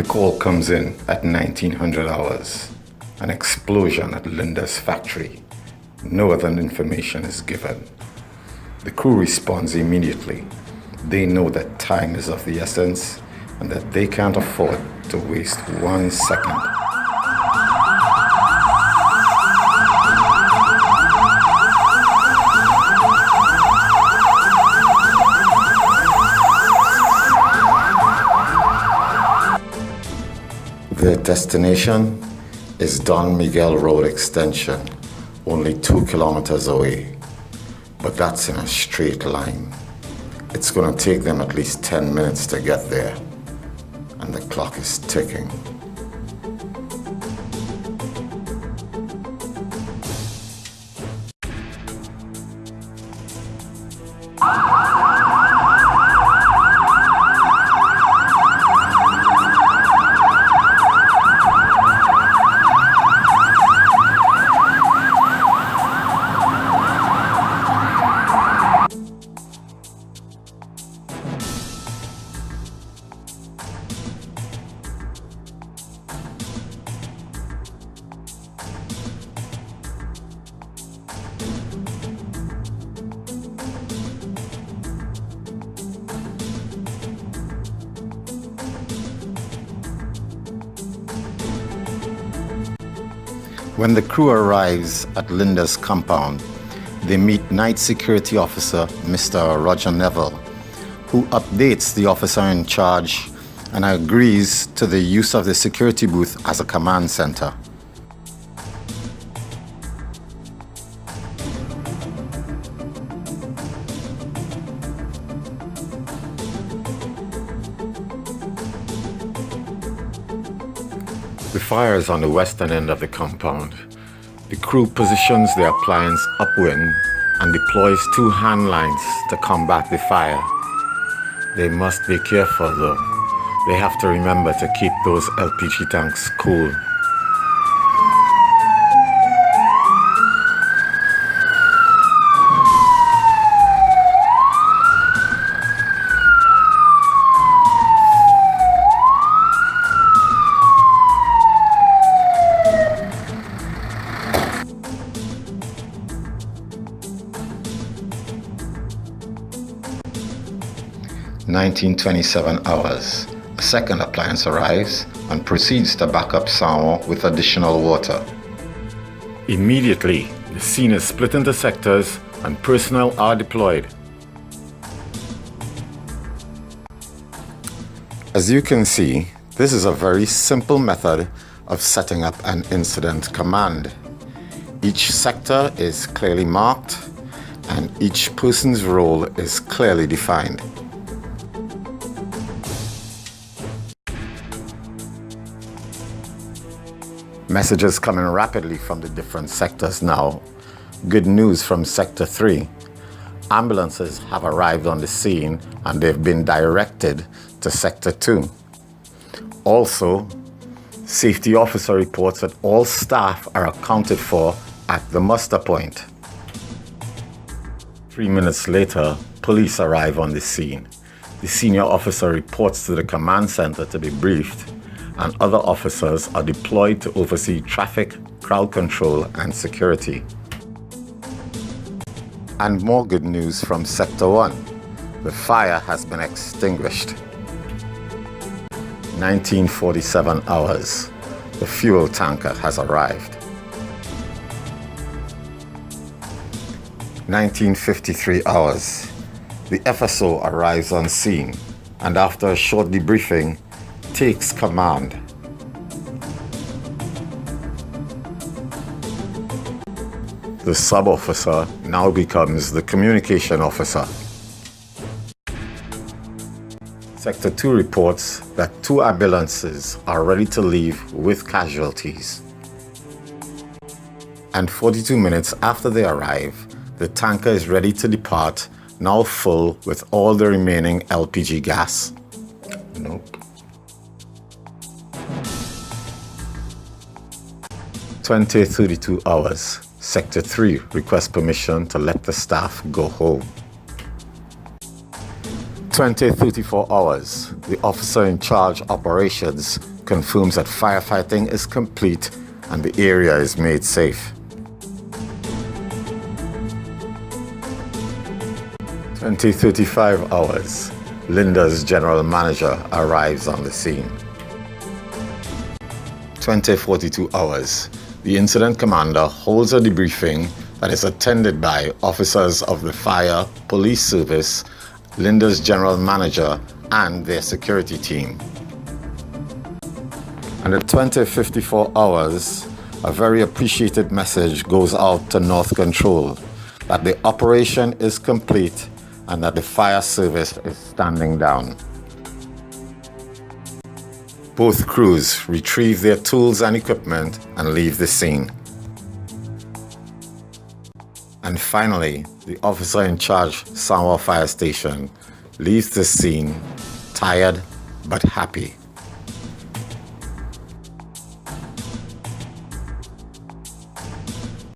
The call comes in at 1900 hours. An explosion at Linda's factory. No other information is given. The crew responds immediately. They know that time is of the essence and that they can't afford to waste 1 second. Their destination is Don Miguel Road Extension, only 2 kilometers away. But that's in a straight line. It's going to take them at least 10 minutes to get there, and the clock is ticking. When the crew arrives at Linda's compound, they meet Night Security Officer Mr. Roger Neville, who updates the officer in charge and agrees to the use of the security booth as a command center. The fire is on the western end of the compound. The crew positions the appliance upwind and deploys 2 hand lines to combat the fire. They must be careful though. They have to remember to keep those LPG tanks cool. "1927 hours. A second appliance arrives and proceeds to back up Saint-Ouen with additional water. Immediately, the scene is split into sectors and personnel are deployed. As you can see, this is a very simple method of setting up an incident command. Each sector is clearly marked and each person's role is clearly defined. Messages coming rapidly from the different sectors now. Good news from Sector 3. Ambulances have arrived on the scene and they've been directed to Sector 2. Also, safety officer reports that all staff are accounted for at the muster point. 3 minutes later, police arrive on the scene. The senior officer reports to the command center to be briefed, and other officers are deployed to oversee traffic, crowd control, and security. And more good news from Sector 1. The fire has been extinguished. 1947 hours. The fuel tanker has arrived. 1953 hours. The FSO arrives on scene and after a short debriefing, takes command. The sub-officer now becomes the communication officer. Sector 2 reports that 2 ambulances are ready to leave with casualties. And 42 minutes after they arrive, the tanker is ready to depart, now full with all the remaining LPG gas. Nope. 20:32 hours. Sector 3 requests permission to let the staff go home. 20:34 hours. The officer in charge operations confirms that firefighting is complete and the area is made safe. 20:35 hours, Linda's general manager arrives on the scene. 20:42 hours, the incident commander holds a debriefing that is attended by officers of the fire, police service, Linda's general manager, and their security team. And at 20:54 hours, a very appreciated message goes out to North Control that the operation is complete and that the fire service is standing down. Both crews retrieve their tools and equipment and leave the scene. And finally, the officer in charge, Sanwa Fire Station, leaves the scene tired but happy.